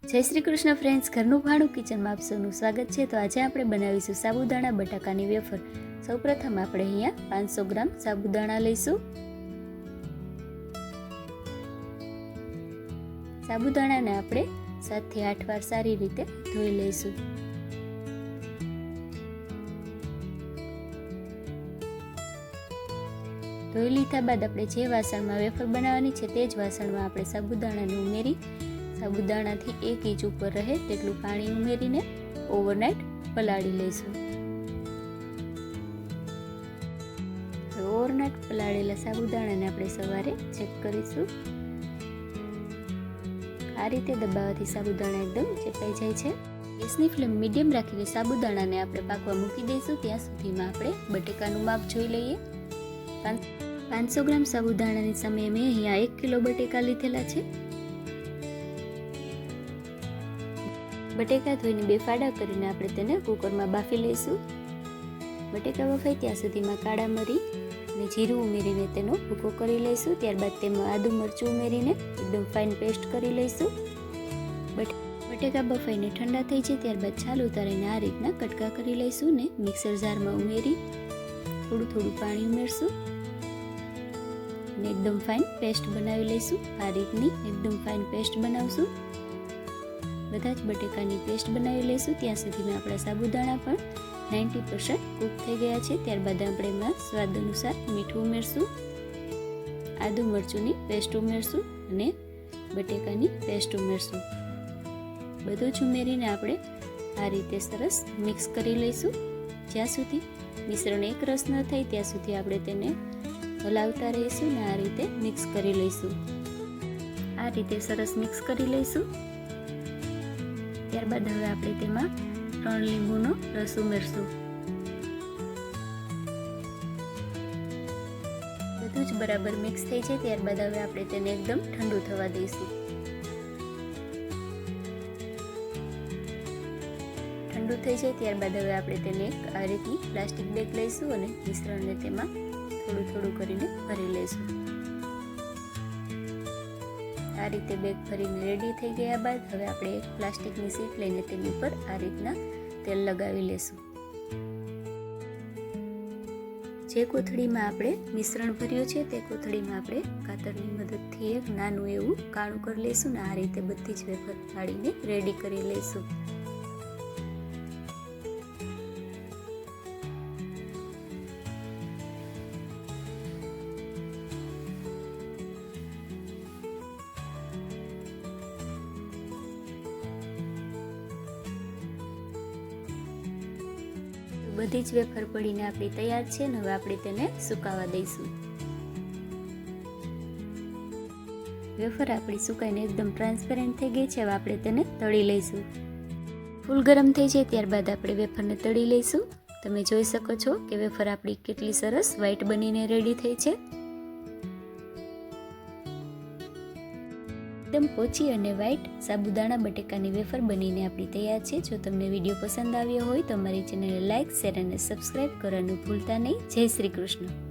જય શ્રી કૃષ્ણ ફ્રેન્ડ્સ, ઘરનું ભાણું કિચનમાં આપ સૌનું સ્વાગત છે। તો આજે આપણે બનાવીશું સાબુદાણા બટાકાની વેફર। સૌપ્રથમ આપણે અહીંયા 500 ગ્રામ સાબુદાણા લઈશું। સાબુદાણાને આપણે 7 થી 8 વાર સારી રીતે ધોઈ લઈશું। ધોઈ લીધા બાદ આપણે જે વાસણમાં વેફર બનાવવાની છે તે જ વાસણમાં આપણે સાબુદાણાને ઉમેરી સાબુદાણાથી 1 ઇંચ ઉપર રહે તેટલું પાણી ઉમેરીને ઓવરનાઇટ પલાળી લઈશું। ઓવરનાઇટ પલાળેલા સાબુદાણાને આપણે સવારે ચેક કરીશું। આ રીતે દબાવવાથી સાબુદાણા એકદમ ચેપાઈ જાય છે। ગેસની ફ્લેમ મીડિયમ રાખીને સાબુદાણાને આપણે પાકવા મૂકી દઈશું। ત્યાં સુધીમાં આપણે બટેકાનું માપ જોઈ લઈએ। 500 ગ્રામ સાબુદાણાની સામે મેં અહીંયા 1 કિલો બટેકા લીધેલા છે। બટેકા ધોઈને 2 ફાડા કરીને આપણે તેને કુકરમાં બાફી લઈશું। બટેકા બફાય ત્યાં સુધીમાં કાળા મરી અને જીરું ઉમેરીને તેનો ભૂકો કરી લઈશું। ત્યારબાદ તેમાં આદુ મરચું ઉમેરીને એકદમ ફાઇન પેસ્ટ કરી લઈશું। બટેકા બફાઈને ઠંડા થઈ જાય ત્યારબાદ છાલ ઉતારીને આ રીતના કટકા કરી લઈશું ને મિક્સર જારમાં ઉમેરી થોડું પાણી ઉમેરશું અને એકદમ ફાઇન પેસ્ટ બનાવી લઈશું। આ રીતની એકદમ ફાઇન પેસ્ટ બનાવશું। બધા જ બટેકાની પેસ્ટ બનાવી લઈશું। ત્યાં સુધીમાં આપણા સાબુદાણા પણ 90% કૂક થઈ ગયા છે। ત્યારબાદ આપણે એમાં સ્વાદ અનુસાર મીઠું ઉમેરશું, આદુ મરચુંની પેસ્ટ ઉમેરશું અને બટેકાની પેસ્ટ ઉમેરશું। બધું જ ઉમેરીને આપણે આ રીતે સરસ મિક્સ કરી લઈશું। જ્યાં સુધી મિશ્રણ એક રસ ન થાય ત્યાં સુધી આપણે તેને હલાવતા રહીશું ને આ રીતે મિક્સ કરી લઈશું। આ રીતે સરસ મિક્સ કરી લઈશું। ત્યારબાદ હવે આપણે તેમાં 3 લીંબુનો રસ ઉમેરશું। બધું જ બરાબર મિક્સ થઈ જાય ત્યારબાદ હવે આપણે તેને એકદમ ઠંડુ થવા દઈશું। ઠંડુ થઈ જાય ત્યારબાદ હવે આપણે તેને આ રીતની પ્લાસ્ટિક બેગ લઈશું અને મિશ્રણને તેમાં થોડું કરીને ભરી લઈશું। આ રીતે બેગ ભરીને રેડી થઈ ગયા બાદ હવે આપણે એક પ્લાસ્ટિકની શીટ લઈને તેની ઉપર આ રીતના તેલ લગાવી લેશું। જે કોથળીમાં આપણે મિશ્રણ ભર્યું છે તે કોથળીમાં આપણે કાતરની મદદથી એક નાનું એવું કાણું કરી લઈશું ને આ રીતે બધી જ વેફર પાડીને રેડી કરી લઈશું। બધી જ વેફર પડીને આપણી તૈયાર છે ને હવે આપણે તેને સુકાવા દઈશું। વેફર આપણી સુકાઈને એકદમ ટ્રાન્સપેરન્ટ થઈ ગઈ છે। હવે આપણે તેને તળી લઈશું। ફૂલ ગરમ થઈ જાય ત્યારબાદ આપણે વેફરને તળી લઈશું। તમે જોઈ શકો છો કે વેફર આપણી કેટલી સરસ વ્હાઈટ બનીને રેડી થઈ છે। એકદમ પોચી અને વ્હાઈટ સાબુદાણા બટેકાની વેફર બનીને આપણી તૈયાર છે। જો તમને વિડીયો પસંદ આવ્યો હોય તો અમારી ચેનલને લાઇક, શેર અને સબસ્ક્રાઇબ કરવાનું ભૂલતા નહીં। જય શ્રી કૃષ્ણ।